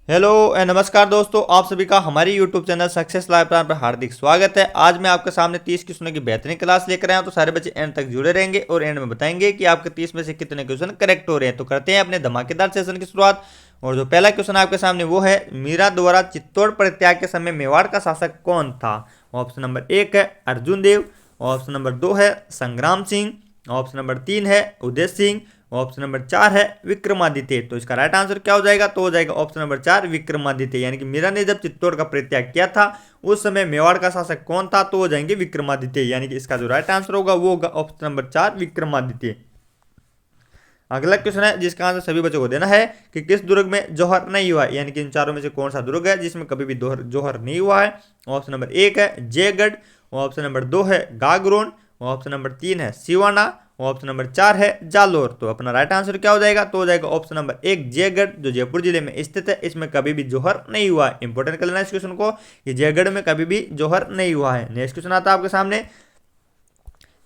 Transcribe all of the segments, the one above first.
Hello नमस्कार दोस्तों, आप सभी का हमारे YouTube channel success life plan पर हार्दिक स्वागत है। आज मैं आपके सामने 30 क्वेश्चनों की बेहतरीन क्लास लेकर आया हूं, तो सारे बच्चे एंड तक जुड़े रहेंगे और एंड में बताएंगे कि आपके 30 में से कितने क्वेश्चन करेक्ट हो रहे हैं। तो करते हैं अपने धमाकेदार सेशन की शुरुआत। और जो पहला क्वेश्चन आपके सामने वो है, मीरा द्वारा चित्तौड़ परित्याग के समय मेवाड़ का शासक कौन था। ऑप्शन नंबर 1 है अर्जुन देव, ऑप्शन नंबर 2 है संग्राम सिंह, ऑप्शन नंबर 3 है उदय सिंह, ऑप्शन नंबर 4 है विक्रमादित्य। तो इसका राइट आंसर क्या हो जाएगा, तो हो जाएगा ऑप्शन नंबर 4 विक्रमादित्य। यानी कि मीरा ने जब चित्तौड़ का परित्याग किया था उस समय मेवाड़ का शासक कौन था, तो हो जाएंगे विक्रमादित्य। यानी कि इसका जो राइट आंसर होगा वो होगा ऑप्शन नंबर 4 विक्रमादित्य। अगला क्वेश्चन है जिसका आंसर सभी बच्चों को देना है कि किस दुर्ग में जौहर नहीं हुआ है। यानी कि इन चारों में से कौन सा दुर्ग है जिसमें कभी भी जौहर नहीं हुआ है। ऑप्शन नंबर 1 है जयगढ़, ऑप्शन नंबर 2 है गागरोन, ऑप्शन नंबर 3 है सिवाना, ऑप्शन नंबर 4 है जालोर। तो अपना राइट आंसर क्या हो जाएगा, तो हो जाएगा ऑप्शन नंबर 1 जयगढ़, जो जयपुर जिले में स्थित है। इसमें कभी भी जौहर नहीं हुआ है। इंपॉर्टेंट कर लेना इस क्वेश्चन को कि जयगढ़ में कभी भी जौहर नहीं हुआ है। नेक्स्ट क्वेश्चन आता है आपके सामने,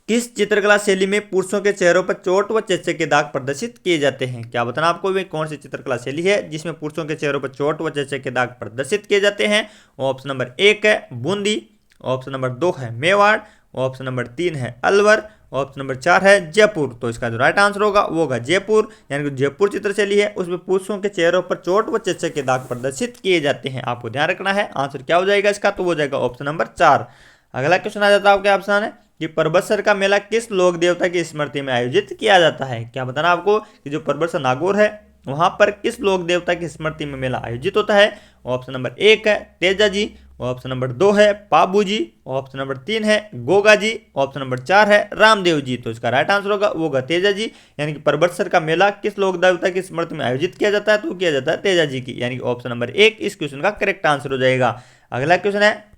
किस चित्रकला शैली में पुरुषों के चेहरों पर चोट व चेचे के दाग प्रदर्शित किए जाते हैं। क्या बताना आपको, वे कौन सी चित्रकला शैली है जिसमें पुरुषों के चेहरों पर चोट व चेचे के दाग प्रदर्शित किए जाते हैं। ऑप्शन नंबर 1 है बूंदी, ऑप्शन नंबर 2 है मेवाड़, ऑप्शन नंबर 3 है अलवर, ऑप्शन नंबर 4 है जयपुर। तो इसका जो राइट आंसर होगा वो होगा जयपुर। यानी कि जयपुर चित्रशैली है उसमें पुरुषों के चेहरों पर चोट व चेचे के दाग प्रदर्शित किए जाते हैं। आपको ध्यान रखना है आंसर क्या हो जाएगा इसका, तो हो जाएगा ऑप्शन नंबर 4। अगला क्वेश्चन आ जाता है आपके ऑप्शन है कि परबतसर का मेला किस लोक देवता की स्मृति में आयोजित किया जाता है। क्या बताना आपको कि जो परबतसर नागौर है वहां पर किस लोक देवता की स्मृति में मेला आयोजित होता है। ऑप्शन नंबर 1 है तेजा जी, ऑप्शन नंबर 2 है पाबू जी, ऑप्शन नंबर 3 है गोगा जी, ऑप्शन नंबर 4 है रामदेव जी। तो इसका राइट आंसर होगा वो होगा तेजा जी। यानी कि परबतसर का मेला किस लोक देवता की स्मृति में आयोजित किया जाता है, तो किया जाता है तेजा जी की। यानी कि ऑप्शन नंबर 1 इस क्वेश्चन का करेक्ट आंसर हो जाएगा। अगला क्वेश्चन है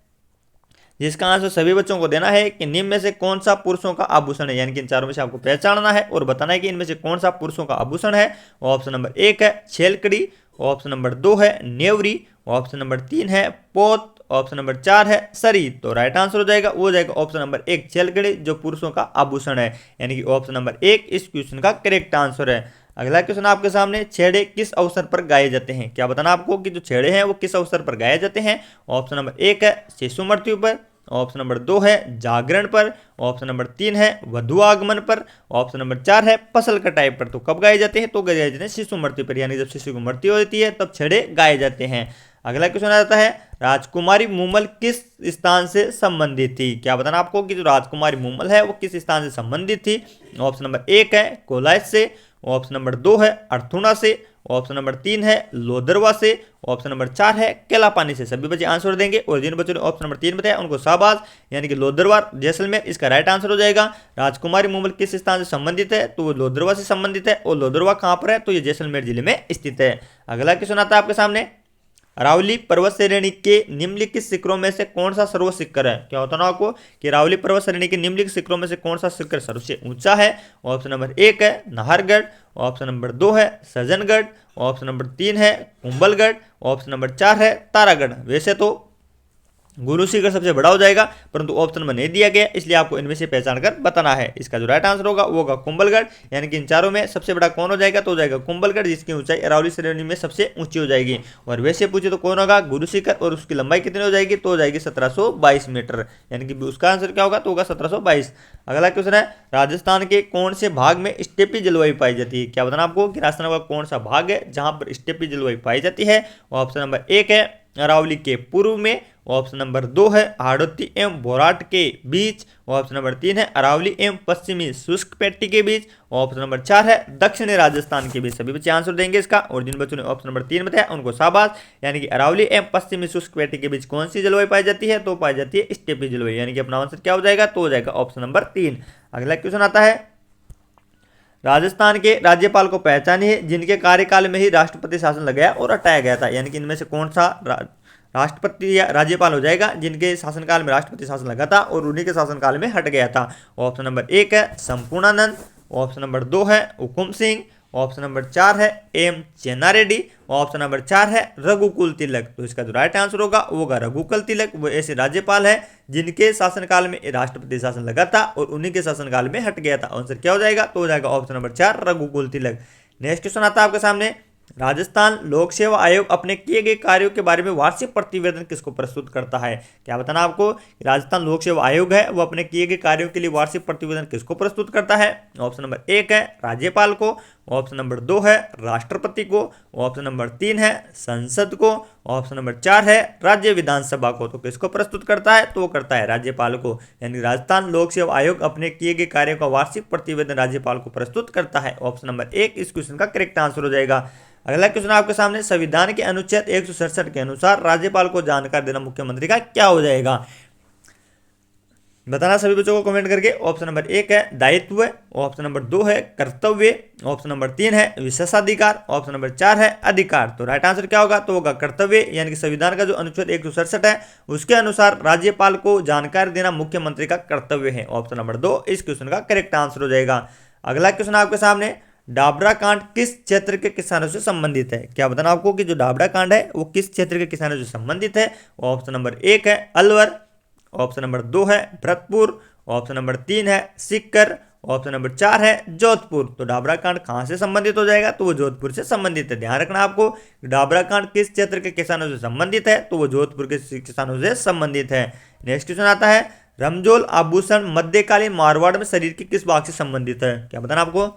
जिसका आंसर सभी बच्चों को देना है कि निम्न में से कौन सा पुरुषों का आभूषण है। यानी कि इन चारों में से आपको पहचानना है और बताना है कि इनमें से कौन सा पुरुषों का आभूषण है। ऑप्शन नंबर 1 है छेलकड़ी, ऑप्शन नंबर 2 है नेवरी, ऑप्शन नंबर 3 है पोत, ऑप्शन नंबर 4 है सरी। तो राइट आंसर हो जाएगा वो हो जाएगा ऑप्शन नंबर 1 छेलकड़ी, जो पुरुषों का आभूषण है। यानी कि ऑप्शन नंबर 1 इस क्वेश्चन का करेक्ट आंसर है। अगला क्वेश्चन आपके सामने, छेड़े किस अवसर पर गाए जाते हैं। क्या बताना आपको कि जो छेड़े हैं वो किस अवसर पर गाए जाते हैं। ऑप्शन नंबर 1 है शिशु मृत्यु पर, ऑप्शन नंबर 2 है जागरण पर, ऑप्शन नंबर 3 है वधु आगमन पर, ऑप्शन नंबर 4 है फसल कटाई पर। तो कब गाए जाते हैं, तो गाए जाते हैं शिशु मृत्यु पर। यानी जब शिशु की मृत्यु होती है तब छेड़े गाए जाते हैं। अगला क्वेश्चन आ जाता है, राजकुमारी मूमल किस स्थान से संबंधित थी। क्या बताना आपको कि जो राजकुमारी मूमल है वो किस स्थान से संबंधित थी। ऑप्शन नंबर 1 है कोलायत से, ऑप्शन नंबर 2 है अर्थुना से, ऑप्शन नंबर 3 है लोदरवा से, ऑप्शन नंबर 4 है केलापानी से। सभी बच्चे आंसर देंगे और जिन बच्चों ने ऑप्शन नंबर 3 बताया उनको शाबाश। यानी कि लोदरवा जैसलमेर इसका राइट आंसर हो जाएगा। राजकुमारी मूमल किस स्थान से संबंधित है, तो वो लोदरवा से संबंधित है। और लोदरवा कहां पर है, तो ये जैसलमेर जिले में स्थित है। अगला क्वेश्चन आता है आपके सामने, अरावली पर्वत श्रेणी के निम्नलिखित शिखरों में से कौन सा सर्वोच्च शिखर है। क्या होता है ना आपको कि अरावली पर्वत श्रेणी के निम्नलिखित शिखरों में से कौन सा शिखर सबसे ऊंचा है। ऑप्शन नंबर 1 है नाहरगढ़, ऑप्शन नंबर 2 है सज्जनगढ़, ऑप्शन नंबर 3 है कुंभलगढ़, ऑप्शन नंबर 4 है तारागढ़। वैसे तो गुरु शिखर सबसे बड़ा हो जाएगा, परंतु ऑप्शन में नहीं दिया गया, इसलिए आपको इनमें से पहचान कर बताना है। इसका जो राइट आंसर होगा वो होगा कुंभलगढ़। यानी कि इन चारों में सबसे बड़ा कौन हो जाएगा, तो हो जाएगा कुंभलगढ़, जिसकी ऊंचाई अरावली श्रेणी में सबसे ऊंची हो जाएगी। और वैसे पूछे तो कौन होगा, गुरु शिखर, और उसकी लंबाई कितनी हो जाएगी, तो हो जाएगी 1722 मीटर। यानी कि उसका आंसर क्या होगा, तो होगा 1722। अगला क्वेश्चन है, राजस्थान के कौन से भाग में स्टेपी जलवायु पाई जाती है। क्या बताना आपको कि राजस्थान का कौन सा भाग है जहां पर स्टेपी जलवायु पाई जाती है। ऑप्शन नंबर 1 है अरावली के पूर्व में, ऑप्शन नंबर 2 है हाड़ौती एवं भोराट के बीच, ऑप्शन नंबर 3 है अरावली एवं पश्चिमी शुष्क पेटी के बीच, ऑप्शन नंबर 4 है दक्षिणी राजस्थान के बीच। सभी बच्चे आंसर देंगे इसका और जिन बच्चों ने ऑप्शन नंबर 3 बताया उनको शाबाश। यानी कि अरावली एवं पश्चिमी शुष्क पेटी के बीच कौन सी जलवायु पाई जाती है, तो पाई जाती है स्टेपी जलवायु। यानी कि अपना आंसर क्या हो जाएगा, तो हो जाएगा ऑप्शन नंबर 3। अगला क्वेश्चन आता है, राजस्थान के राज्यपाल को पहचानिए जिनके कार्यकाल में ही राष्ट्रपति शासन लगाया और हटाया गया था। यानी कि इनमें से कौन सा राष्ट्रपति या राज्यपाल हो जाएगा जिनके शासनकाल में राष्ट्रपति शासन लगा था और उन्हीं के शासनकाल में हट गया था। ऑप्शन नंबर 1 है संपूर्णानंद, ऑप्शन नंबर 2 है हुकुम सिंह, ऑप्शन नंबर 4 है एम चेन्नारेड्डी, ऑप्शन नंबर 4 है रघुकुल तिलक। तो इसका जो राइट आंसर होगा वो होगा रघुकुल तिलक। वो ऐसे राज्यपाल है जिनके शासनकाल में राष्ट्रपति शासन लगा था और उन्हीं के शासनकाल में हट गया था। आंसर क्या हो जाएगा, तो हो जाएगा ऑप्शन नंबर 4 रघुकुल तिलक। नेक्स्ट क्वेश्चन आता है आपके सामने, राजस्थान लोक सेवा आयोग अपने किए गए कार्यों के बारे में वार्षिक प्रतिवेदन किसको प्रस्तुत करता है? क्या बताना आपको? राजस्थान लोक सेवा आयोग है वो अपने किए गए कार्यों के लिए वार्षिक प्रतिवेदन किसको प्रस्तुत करता है? ऑप्शन नंबर 1 है राज्यपाल को, ऑप्शन नंबर 2 है राष्ट्रपति को, ऑप्शन नंबर 3 है संसद को, ऑप्शन नंबर 4 है राज्य विधानसभा को। तो किसको प्रस्तुत करता है? तो वो करता है राज्यपाल को। यानी राजस्थान लोक सेवा आयोग अपने किए गए कार्यों का वार्षिक प्रतिवेदन राज्यपाल को प्रस्तुत करता है। ऑप्शन नंबर 1 इस क्वेश्चन का करेक्ट आंसर हो जाएगा। अगला क्वेश्चन आपके सामने, संविधान के अनुच्छेद 167 के अनुसार राज्यपाल को जानकारी देना मुख्यमंत्री का क्या हो जाएगा? बताना सभी बच्चों को कमेंट करके। ऑप्शन नंबर 1 है दायित्व, ऑप्शन नंबर 2 है कर्तव्य, ऑप्शन नंबर 3 है विशेषाधिकार, ऑप्शन नंबर 4 है अधिकार। तो राइट आंसर क्या होगा? तो होगा कर्तव्य। यानी कि संविधान का जो अनुच्छेद 167 है उसके अनुसार राज्यपाल को जानकारी देना मुख्यमंत्री का कर्तव्य है। ऑप्शन नंबर 2 इस क्वेश्चन का करेक्ट आंसर हो जाएगा। अगला क्वेश्चन आपके सामने, डाबरा कांड किस क्षेत्र के किसानों से संबंधित है? क्या बताना आपको कि जो डाबरा कांड है वो किस क्षेत्र के किसानों से संबंधित है? ऑप्शन नंबर 1 है अलवर, ऑप्शन नंबर 2 है भरतपुर, ऑप्शन नंबर 3 है सीकर, ऑप्शन नंबर 4 है जोधपुर। तो डाबरा कांड कहां से संबंधित हो जाएगा? तो वो जोधपुर से संबंधित है। ध्यान रखना आपको, डाबरा कांड किस क्षेत्र के किसानों से संबंधित है? तो वो जोधपुर के किसानों से संबंधित है। नेक्स्ट क्वेश्चन आता है, रमजोल आभूषण मध्यकालीन मारवाड़ में शरीर के किस भाग से संबंधित है? क्या बताना आपको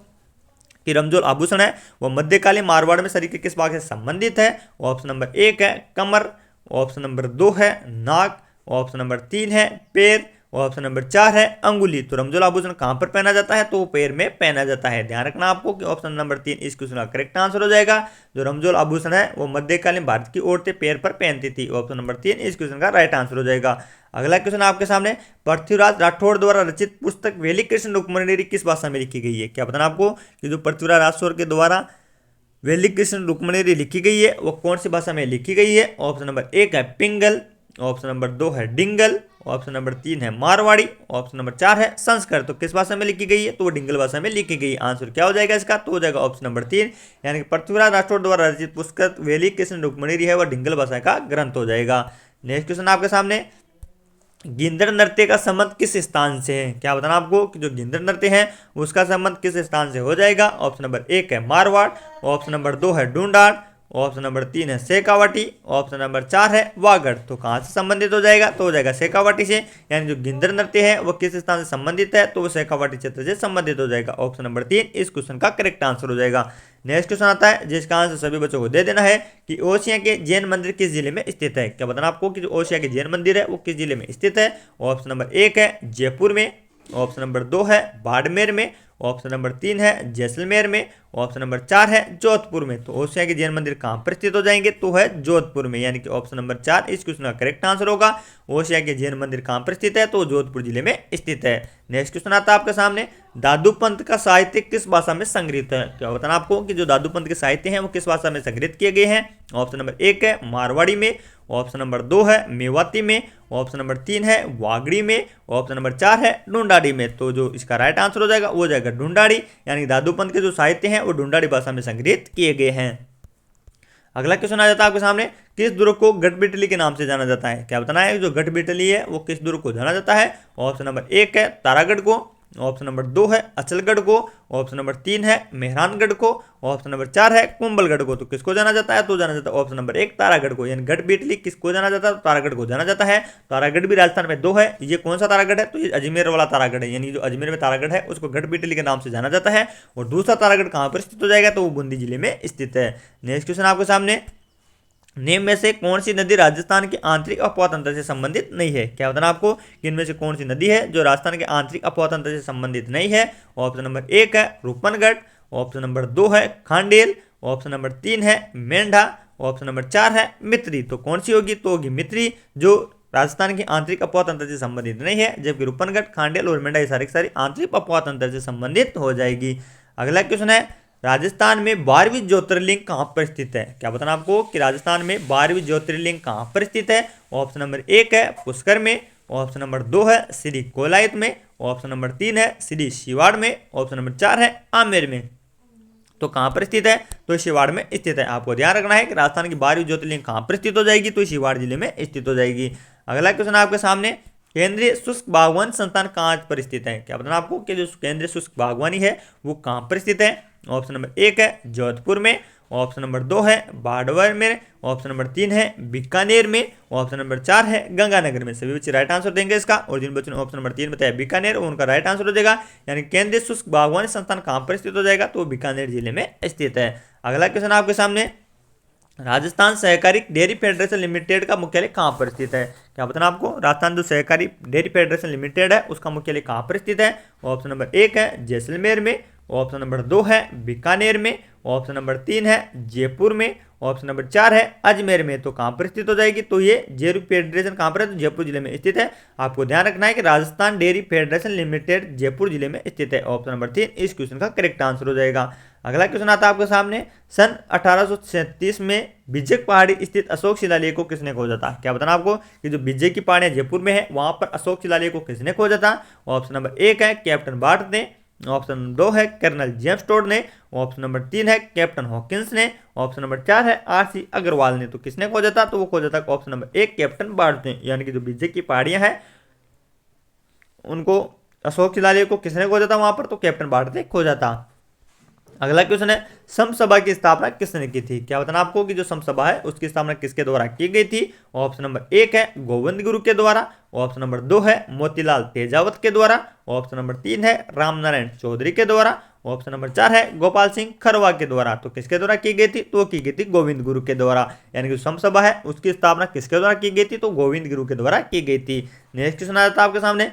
कि रमजोल आभूषण है वो मध्यकालीन मारवाड़ में शरीर के किस भाग से संबंधित है? ऑप्शन नंबर 1 है कमर, ऑप्शन नंबर 2 है नाक, ऑप्शन नंबर 3 है पैर, ऑप्शन नंबर 4 है अंगुली। तो रमजोल आभूषण कहां पर पहना जाता है? तो वो पैर में पहना जाता है। ध्यान रखना आपको कि ऑप्शन नंबर 3 इस क्वेश्चन का करेक्ट आंसर हो जाएगा। जो रमजोल आभूषण है वो मध्यकालीन भारत की औरतें पैर पर पहनती थी। ऑप्शन नंबर 3 इस क्वेश्चन का राइट आंसर हो जाएगा। अगला क्वेश्चन आपके सामने, पृथ्वीराज राठौड़ द्वारा रचित पुस्तक वेली कृष्ण रुक्मणी किस भाषा में लिखी गई है? क्या बताना आपको कि जो पृथ्वीराज राठौड़ के द्वारा वेली कृष्ण रुक्मणी लिखी गई है वो कौन सी भाषा में लिखी गई है? ऑप्शन नंबर 1 है पिंगल, ऑप्शन नंबर 2 है डिंगल, ऑप्शन नंबर 3 है मारवाड़ी, ऑप्शन नंबर 4 है संस्कृत। तो किस भाषा में लिखी गई है? तो वो डिंगल भाषा में लिखी गई। आंसर क्या हो जाएगा इसका? तो हो जाएगा ऑप्शन नंबर 3, यानी कि पृथ्वीराज राठौड़ द्वारा रचित पुस्तक वेली कृष्ण रुक्मणी है वह डिंगल भाषा का ग्रंथ हो जाएगा। नेक्स्ट क्वेश्चन आपके सामने, गिंदड़ नृत्य का संबंध किस स्थान से है? क्या बताना आपको कि जो गिंदड़ नृत्य है उसका संबंध किस स्थान से हो जाएगा? ऑप्शन नंबर 1 है मारवाड़, ऑप्शन नंबर 2 है ढूंढाड़, ऑप्शन नंबर 3 है शेखावाटी, ऑप्शन नंबर 4 है वागड़। तो कहाँ से संबंधित हो जाएगा? तो हो जाएगा शेखावाटी से। यानी जो गिंदड़ नृत्य है वो किस स्थान से संबंधित है? तो वो शेखावाटी क्षेत्र से संबंधित हो जाएगा। ऑप्शन नंबर 3 इस क्वेश्चन का करेक्ट आंसर हो जाएगा। नेक्स्ट क्वेश्चन आता है जिसका आंसर सभी बच्चों को दे देना है कि ओसिया के जैन मंदिर किस जिले में स्थित है? क्या बताना आपको कि जो ओसिया के जैन मंदिर है वो किस जिले में स्थित है? ऑप्शन नंबर 1 है जयपुर में, ऑप्शन नंबर 2 है बाड़मेर में, ऑप्शन नंबर 3 है जैसलमेर में, ऑप्शन नंबर 4 है जोधपुर में। तो ओसिया के जैन मंदिर कहां पर स्थित हो जाएंगे? तो है जोधपुर में। यानी कि ऑप्शन नंबर 4 इस क्वेश्चन का करेक्ट आंसर होगा। ओसिया के जैन मंदिर कहां पर स्थित है? तो जोधपुर जिले में स्थित है। नेक्स्ट क्वेश्चन आता है आपके सामने, दादू पंथ का साहित्य किस भाषा में संग्रहित है? क्या बताना आपको कि जो दादू पंथ के साहित्य हैं वो किस भाषा में संग्रहित किए गए हैं? ऑप्शन नंबर 1 है मारवाड़ी में, ऑप्शन नंबर 2 है मेवाती में, ऑप्शन नंबर 3 है वागड़ी में, ऑप्शन नंबर 4 है ढूंढाड़ी में। तो जो इसका राइट आंसर हो जाएगा वो हो जाएगा ढूंढाड़ी। यानी दादू पंथ के जो साहित्य हैं वो ढूंढाड़ी भाषा में संग्रहित किए गए हैं। अगला क्वेश्चन आ जाता है आपके सामने, किस दुर्ग को गढ़बिटली के नाम से जाना जाता है? क्या बताना है जो गढ़बिटली है वो किस दुर्ग को जाना जाता है? ऑप्शन नंबर 1 है तारागढ़ को, ऑप्शन नंबर 2 है अचलगढ़ को, ऑप्शन नंबर 3 है मेहरानगढ़ को, ऑप्शन नंबर 4 है कुंभलगढ़ को। तो किसको जाना जाता है? तो जाना जाता है ऑप्शन नंबर 1 तारागढ़ को। यानी गढ़बिटली किसको जाना जाता है? तो तारागढ़ को जाना जाता है। तारागढ़ भी राजस्थान में 2 है। ये कौन सा तारागढ़ है? तो ये अजमेर वाला तारागढ़ है। यानी जो अजमेर में तारागढ़ है उसको गढ़बिटली के नाम से जाना जाता है। और दूसरा तारागढ़ कहाँ पर स्थित हो जाएगा? तो वो बूंदी जिले में स्थित है। नेक्स्ट क्वेश्चन आपके सामने, निम्न में से कौन सी नदी राजस्थान के आंतरिक अपवाह तंत्र से संबंधित नहीं है? क्या बताना आपको कि इनमें से कौन सी नदी है जो राजस्थान के आंतरिक अपवाह तंत्र से संबंधित नहीं है? ऑप्शन नंबर 1 है रूपनगढ़, ऑप्शन नंबर 2 है खांडेल, ऑप्शन नंबर 3 है मेंढा, ऑप्शन नंबर 4 है मित्री। तो कौन सी होगी? तो होगी मित्री, जो राजस्थान के आंतरिक अपवाह तंत्र से संबंधित नहीं है। जबकि रूपनगढ़, खांडेल और मेंढा ये सारी आंतरिक अपवाह तंत्र से संबंधित हो जाएगी। अगला क्वेश्चन है, राजस्थान में 12वीं ज्योतिर्लिंग कहां पर स्थित है? क्या बताना आपको कि राजस्थान में 12वीं ज्योतिर्लिंग कहां पर स्थित है? ऑप्शन नंबर 1 है पुष्कर में, ऑप्शन नंबर 2 है श्री कोलायत में, ऑप्शन नंबर 3 है श्री शिवाड़ में, ऑप्शन नंबर 4 है आमेर में। तो कहां पर स्थित है? तो शिवाड़ में स्थित है। आपको ध्यान रखना है कि राजस्थान की 12वीं ज्योतिर्लिंग कहां पर स्थित हो जाएगी? तो शिवाड़ जिले में स्थित हो जाएगी। अगला क्वेश्चन आपके सामने, केंद्रीय शुष्क बागवान संस्थान कहां पर स्थित है? क्या बताना आपको कि जो केंद्रीय शुष्क बागवानी है वो कहां पर स्थित है? ऑप्शन नंबर 1 है जोधपुर में, ऑप्शन नंबर 2 है बाड़मेर में, ऑप्शन नंबर 3 है बीकानेर में, ऑप्शन नंबर 4 है गंगानगर में। सभी बच्चे राइट आंसर देंगे इसका, और जिन बच्चों ने ऑप्शन नंबर 3 बताया बीकानेर, उनका राइट आंसर हो जाएगा। यानी केंद्रीय शुष्क बागवानी संस्थान कहां पर स्थित हो जाएगा, तो बीकानेर जिले में स्थित है। अगला क्वेश्चन आपके सामने, राजस्थान सहकारी डेयरी फेडरेशन लिमिटेड का मुख्यालय कहां पर स्थित है। क्या बताना आपको, राजस्थान जो सहकारी डेयरी फेडरेशन लिमिटेड है उसका मुख्यालय कहां पर स्थित है। ऑप्शन नंबर 1 है जैसलमेर में, ऑप्शन नंबर 2 है बीकानेर में, ऑप्शन नंबर 3 है जयपुर में, ऑप्शन नंबर 4 है अजमेर में। तो कहां पर स्थित हो जाएगी, तो ये डेयरी फेडरेशन कहां पर है, तो जयपुर जिले में स्थित है। आपको ध्यान रखना है कि Rajasthan dairy federation limited Jaipur जिले में स्थित है। ऑप्शन नंबर 3 इस क्वेश्चन का करेक्ट आंसर हो जाएगा। अगला क्वेश्चन आता है आपके सामने, सन 1837 में बिज्जक पहाड़ी स्थित अशोक शिलालेख को किसने खोजा था। क्या बताना आपको कि जो बिज्जक की पहाड़ियां जयपुर में है वहां पर अशोक शिलालेख को किसने खोजा था। ऑप्शन नंबर 1 है कैप्टन बार्ट ने, ऑप्शन नंबर 2 है कर्नल जेम्स टोड ने, ऑप्शन नंबर 3 है कैप्टन हॉकिंस ने, ऑप्शन नंबर 4 है आरसी अग्रवाल ने। तो किसने खोजा था, तो वो खोजा था ऑप्शन नंबर 1 कैप्टन बार्ट ने। यानी कि जो बिज्जक की पहाड़ियां हैं उनको अशोक शिलालेख को किसने खोजा था वहां पर, तो कैप्टन बार्ट ने खोजा था। अगला क्वेश्चन है, समसभा की स्थापना किसने की थी। क्या बताना आपको कि जो समसभा है उसकी स्थापना किसके द्वारा की गई थी। ऑप्शन नंबर 1 है गोविंद गुरु के द्वारा, ऑप्शन नंबर 2 है मोतीलाल तेजावत के द्वारा, ऑप्शन नंबर 3 है रामनारायण चौधरी के द्वारा, ऑप्शन नंबर 4 है गोपाल सिंह खरवा के द्वारा। तो किसके द्वारा की गई थी, तो की गई थी गोविंद गुरु के द्वारा। यानी कि समसभा है उसकी स्थापना किसके द्वारा की गई थी, तो गोविंद गुरु के द्वारा की गई थी। नेक्स्ट क्वेश्चन आता है आपके सामने,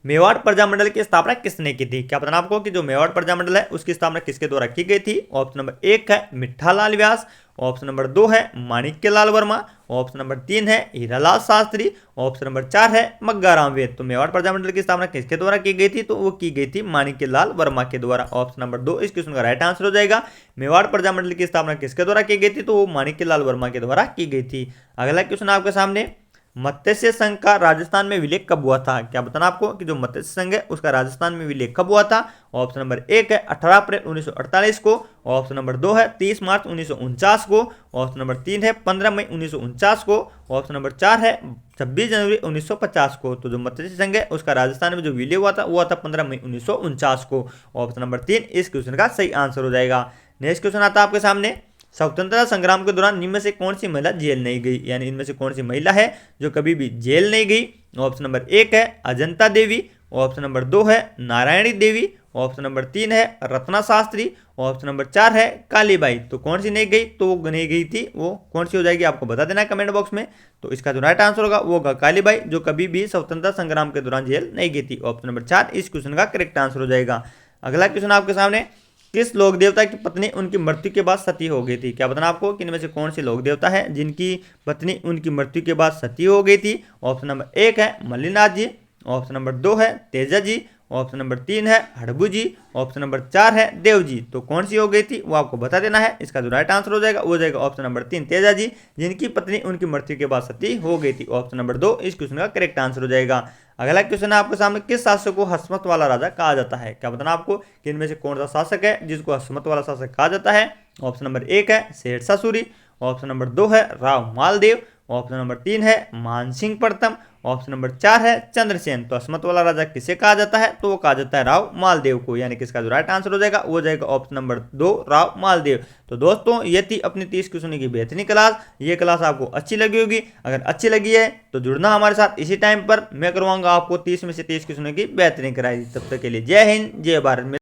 मेवाड़ प्रजामंडल की स्थापना किसने की थी। क्या बताना आपको कि जो मेवाड़ प्रजामंडल है उसकी स्थापना किसके द्वारा की गई थी। ऑप्शन नंबर 1 है मिठालाल व्यास, ऑप्शन नंबर 2 है माणिक्यलाल वर्मा, ऑप्शन नंबर 3 है हीरालाल शास्त्री, ऑप्शन नंबर 4 है मग्गाराम वेद। तो मेवाड़ प्रजामंडल की स्थापना किसके द्वारा की गई थी, तो वो की गई थी माणिक्यलाल वर्मा के द्वारा। ऑप्शन नंबर 2 इस क्वेश्चन का राइट आंसर हो जाएगा। मेवाड़ प्रजामंडल की स्थापना किसके द्वारा की गई थी, तो वो माणिक्यलाल वर्मा के द्वारा की गई थी। अगला क्वेश्चन आपके सामने, मत्स्य संघ का राजस्थान में विलय कब हुआ था। क्या बताना आपको कि जो मत्स्य संघ है उसका राजस्थान में विलय कब हुआ था। ऑप्शन नंबर 1 है 18 अप्रैल 1948 को, ऑप्शन नंबर 2 है 30 मार्च 1949 को, ऑप्शन नंबर 3 है 15 मई 1949 को, ऑप्शन नंबर 4 है 26 जनवरी 1950 को। तो जो मत्स्य संघ है उसका राजस्थान में जो विलय हुआ था 15 मई 1949 को। ऑप्शन नंबर 3 इस क्वेश्चन का सही आंसर हो जाएगा। नेक्स्ट क्वेश्चन आता है आपके सामने, स्वतंत्रता संग्राम के दौरान इनमें से कौन सी महिला जेल नहीं गई। यानी इनमें से कौन सी महिला है जो कभी भी जेल नहीं गई। ऑप्शन नंबर 1 है अजंता देवी, ऑप्शन नंबर 2 है नारायणी देवी, ऑप्शन नंबर 3 है रत्ना शास्त्री, ऑप्शन नंबर 4 है कालीबाई। तो कौन सी नहीं गई, तो वो नहीं गई थी, वो कौन सी हो जाएगी आपको बता देना कमेंट बॉक्स में। तो इसका जो राइट आंसर होगा वो होगा कालीबाई, जो कभी भी स्वतंत्रता संग्राम के दौरान जेल नहीं गई थी। ऑप्शन नंबर 4 इस क्वेश्चन का करेक्ट आंसर हो जाएगा। अगला क्वेश्चन आपके सामने, किस लोक देवता की पत्नी उनकी मृत्यु के बाद सती हो गई थी। क्या बताना आपको कि इनमें से कौन से लोक देवता है जिनकी पत्नी उनकी मृत्यु के बाद सती हो गई थी। ऑप्शन नंबर 1 है मल्लिनाथ जी, ऑप्शन नंबर 2 है तेजा जी, ऑप्शन नंबर 3 है हड़बू जी, ऑप्शन नंबर 4 है देव जी। तो कौन सी हो गई थी वो आपको बता देना है। इसका जो राइट आंसर हो जाएगा वो जाएगा ऑप्शन नंबर 3 तेजा जी, जिनकी पत्नी उनकी मृत्यु के बाद सती हो गई थी। ऑप्शन नंबर 2 इस क्वेश्चन का करेक्ट आंसर हो जाएगा। अगला क्वेश्चन है आपके सामने, किस शासक को हसमत वाला राजा कहा जाता है। क्या बताना आपको कि इनमें से कौन सा शासक है जिसको हसमत वाला शासक कहा जाता है। ऑप्शन नंबर 1 है शेरशाह सूरी, ऑप्शन नंबर 2 है राव मालदेव, ऑप्शन नंबर 3 है मानसिंह प्रथम, ऑप्शन नंबर 4 है चंद्रसेन। तो हसमत वाला राजा किसे कहा जाता है, तो वो कहा जाता है राव मालदेव को। यानी कि इसका जो राइट आंसर हो जाएगा वो जाएगा ऑप्शन नंबर 2 राव मालदेव। तो दोस्तों ये थी अपनी 30 क्वेश्चन की बेहतरीन क्लास। ये क्लास आपको अच्छी लगी होगी, अगर अच्छी लगी है तो जुड़ना हमारे साथ इसी टाइम पर। मैं करवाऊंगा आपको 30 में से 30 क्वेश्चनों की बेहतरीन कराई। तब तक के लिए जय हिंद जय भारत।